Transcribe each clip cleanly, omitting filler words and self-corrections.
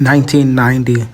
1990,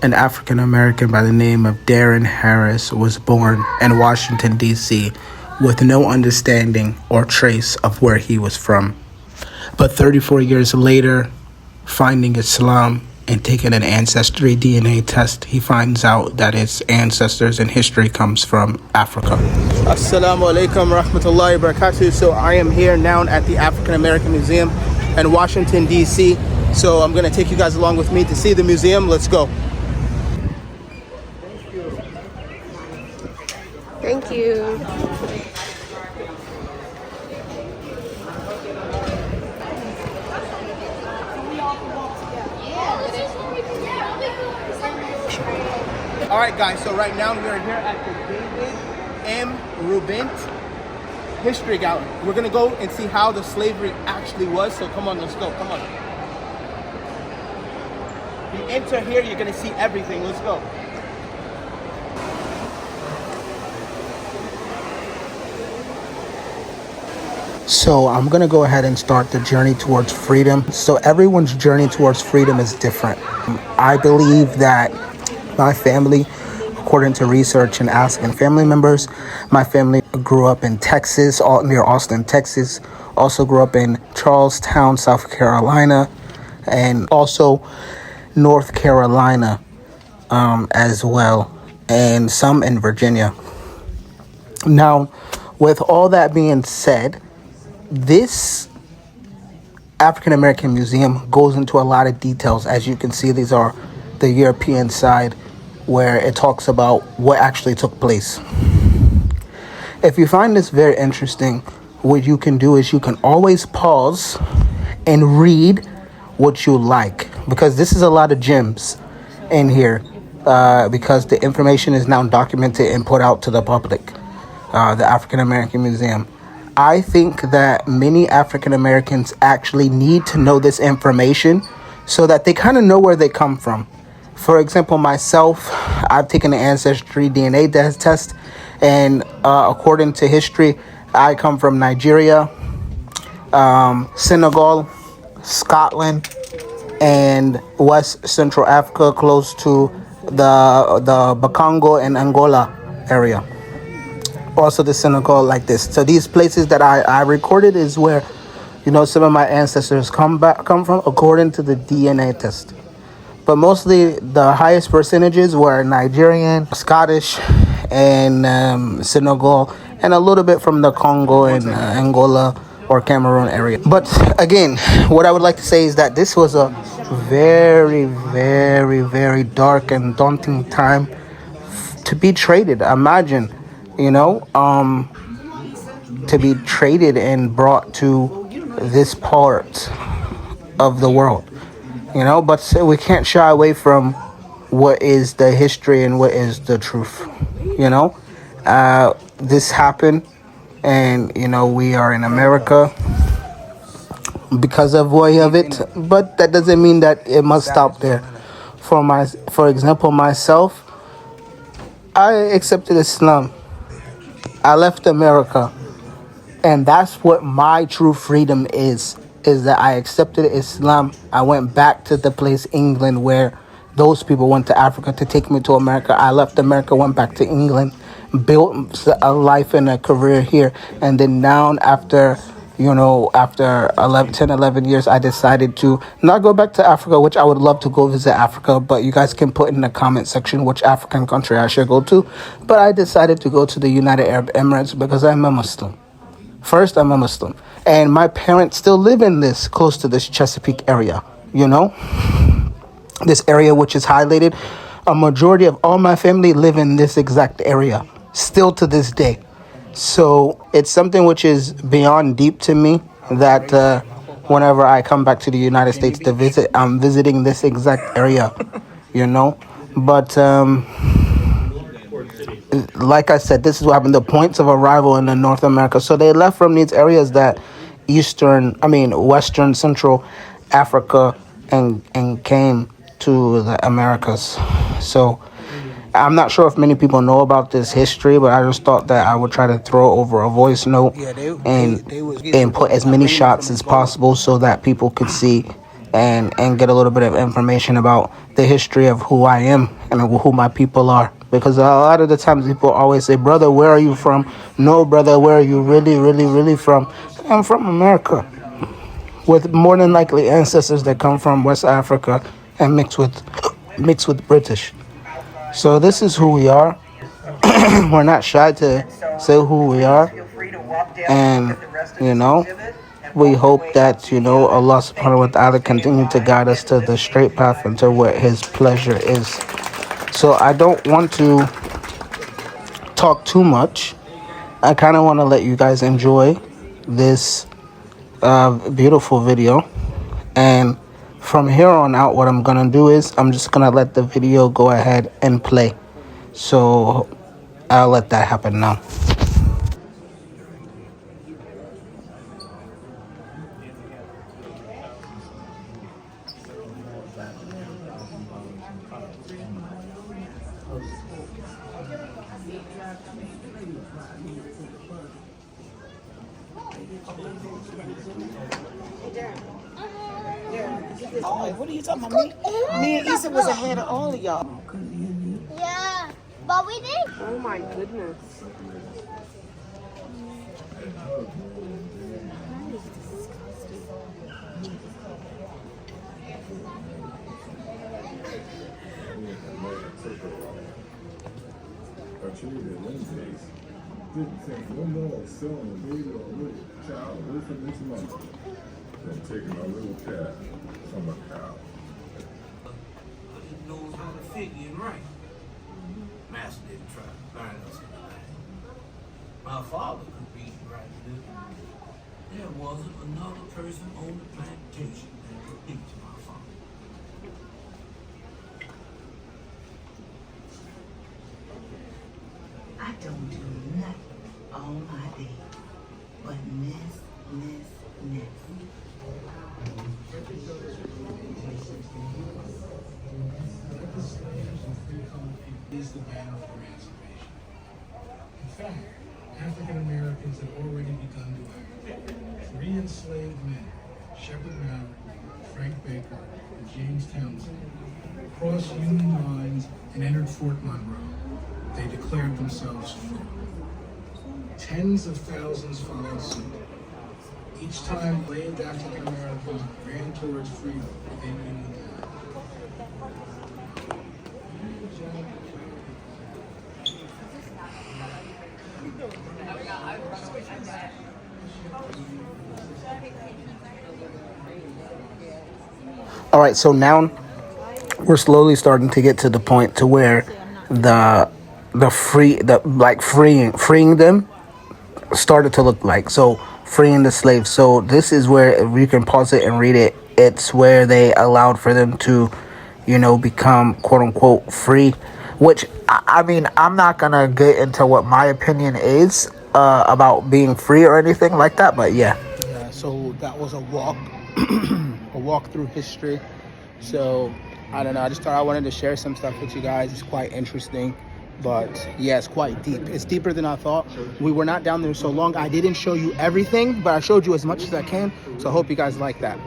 an African American by the name of Darren Harris was born in Washington, D.C., with no understanding or trace of where he was from. But 34 years later, finding Islam and taking an Ancestry DNA test, he finds out that his ancestors and history comes from Africa. Assalamu alaikum rahmatullahi wa barakatuh. So I am here now at the African American Museum in Washington, D.C. So I'm going to take you guys along with me to see the museum. Let's go. Thank you. All right, guys, so right now we are here at the David M. Rubin History Gallery. We're going to go and see how the slavery actually was. So come on, let's go. Come on. You enter here, you're going to see everything. Let's go. So I'm going to go ahead and start the journey towards freedom. So everyone's journey towards freedom is different. I believe that my family, according to research and asking family members, my family grew up in Texas, near Austin, Texas. Also grew up in Charlestown, South Carolina, and also North Carolina as well, and some in Virginia. Now, with all that being said, this African American Museum goes into a lot of details. As you can see, these are the European side where it talks about what actually took place. If you find this very interesting, what you can do is you can always pause and read what you like, because this is a lot of gems in here, because the information is now documented and put out to the public, the African American Museum. I think that many African Americans actually need to know this information so that they kind of know where they come from. For example, myself, I've taken an Ancestry DNA test, and according to history, I come from Nigeria, Senegal, Scotland, and West Central Africa, close to the Bakongo and Angola area. Also the Senegal, like this. So these places that I recorded is where, some of my ancestors come from, according to the DNA test. But mostly the highest percentages were Nigerian, Scottish, and Senegal, and a little bit from the Congo and Angola or Cameroon area. But again, what I would like to say is that this was a very, very, very dark and daunting time to be traded. Imagine, to be traded and brought to this part of the world. But we can't shy away from what is the history and what is the truth. This happened, and we are in America because of it. But that doesn't mean that it must stop there. For example, myself, I accepted Islam. I left America, and that's what my true freedom is that I accepted Islam. I went back to the place, England, where those people went to Africa to take me to America. I left America, went back to England, built a life and a career here. And then now after 11 years, I decided to not go back to Africa, which I would love to go visit Africa. But you guys can put in the comment section which African country I should go to. But I decided to go to the United Arab Emirates because I'm a Muslim. First, I'm a Muslim, and my parents still live in close to this Chesapeake area, this area which is highlighted. A majority of all my family live in this exact area, still to this day. So it's something which is beyond deep to me that whenever I come back to the United States to visit, I'm visiting this exact area, But like I said, this is what happened, the points of arrival in North America. So they left from these areas that Western Central Africa and came to the Americas. So I'm not sure if many people know about this history, but I just thought that I would try to throw over a voice note and put as many shots as possible so that people could see and get a little bit of information about the history of who I am and who my people are. Because a lot of the times people always say, brother, where are you from? No, brother, where are you really from? I'm from America, with more than likely ancestors that come from West Africa and mixed with British. So this is who we are. We're not shy to say who we are. And, we hope that, Allah subhanahu wa ta'ala continue to guide us to the straight path and to what His pleasure is. So I don't want to talk too much. I kind of want to let you guys enjoy this beautiful video. And from here on out, what I'm going to do is I'm just going to let the video go ahead and play. So I'll let that happen now. Oh, what are you talking about? Me and Issa was ahead of all of y'all. Yeah, but we did. Oh my goodness. Didn't think no more of selling a baby or a little child away from its mother than taking a little calf from a cow. But he knows how to figure it right. Master didn't try to burn us in the land. My father could read and write and live. There wasn't another person on the plantation that could beat my father. I don't do nothing all my day but nest. Is the banner for emancipation. In fact, African Americans had already begun to act. 3 enslaved men, Shepard Mallory, Frank Baker, and James Townsend, crossed Union lines and entered Fort Monroe. They declared themselves free. Tens of thousands followed suit. Each time, enslaved African Americans ran towards freedom within Union lines. All right, so now we're slowly starting to get to the point to where freeing them started to look like. So freeing the slaves. So this is where, if you can pause it and read it, it's where they allowed for them to, become quote unquote free. Which I mean, I'm not gonna get into what my opinion is about being free or anything like that, but yeah. Yeah. So that was a walk, a walk through history. So I don't know. I just thought I wanted to share some stuff with you guys. It's quite interesting. But yeah, it's quite deep. It's deeper than I thought. We were not down there so long. I didn't show you everything, but I showed you as much as I can. So I hope you guys like that.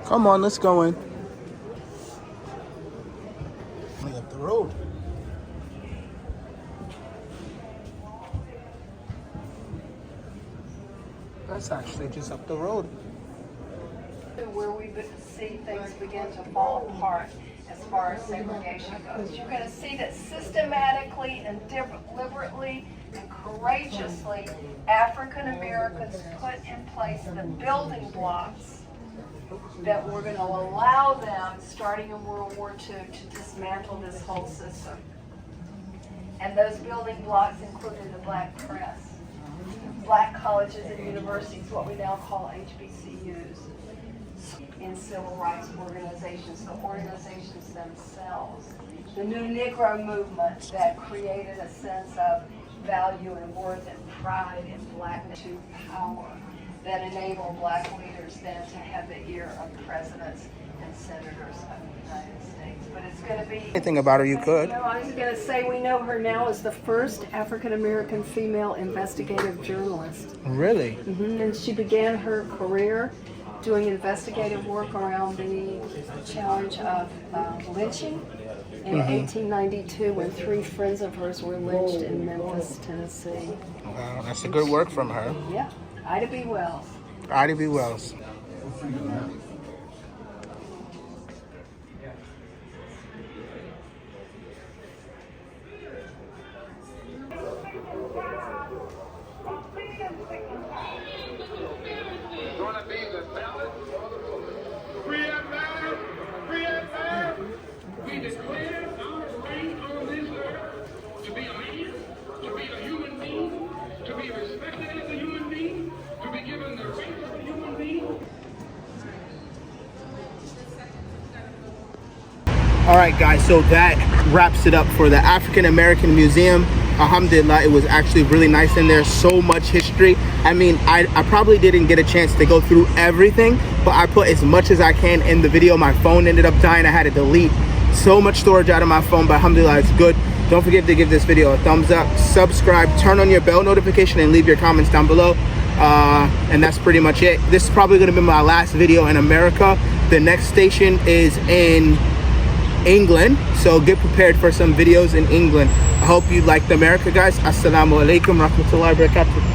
Come on, let's go in. Only up the road. That's actually just up the road. Where we see things begin to fall apart as far as segregation goes. You're going to see that systematically and deliberately and courageously African Americans put in place the building blocks that were going to allow them, starting in World War II, to dismantle this whole system. And those building blocks included the black press, black colleges and universities, what we now call HBCUs, in civil rights organizations, the organizations themselves. The new Negro movement that created a sense of value and worth and pride in blackness to power. that enable black leaders then to have the ear of presidents and senators of the United States. But it's going to be... Anything about her you could. No, I was going to say we know her now as the first African-American female investigative journalist. Really? And she began her career doing investigative work around the challenge of lynching in 1892 when 3 friends of hers were lynched in Memphis, Tennessee. Wow, that's a good work from her. Yeah, Ida B. Wells. Ida B. Wells. Free at last! Free at last! We declare our right on this earth to be a man, to be a human being, to be respected as a human being, to be given the rights of a human being. All right, guys, so that wraps it up for the African American Museum. Alhamdulillah, it was actually really nice in there. So much history. I mean, I probably didn't get a chance to go through everything, but I put as much as I can in the video. My phone ended up dying. I had to delete so much storage out of my phone, but alhamdulillah, it's good. Don't forget to give this video a thumbs up, subscribe, turn on your bell notification, and leave your comments down below. And that's pretty much it. This is probably going to be my last video in America. The next station is in England, so get prepared for some videos in England. I hope you liked America, guys. Assalamu alaikum rahmatullahi wa barakatuh.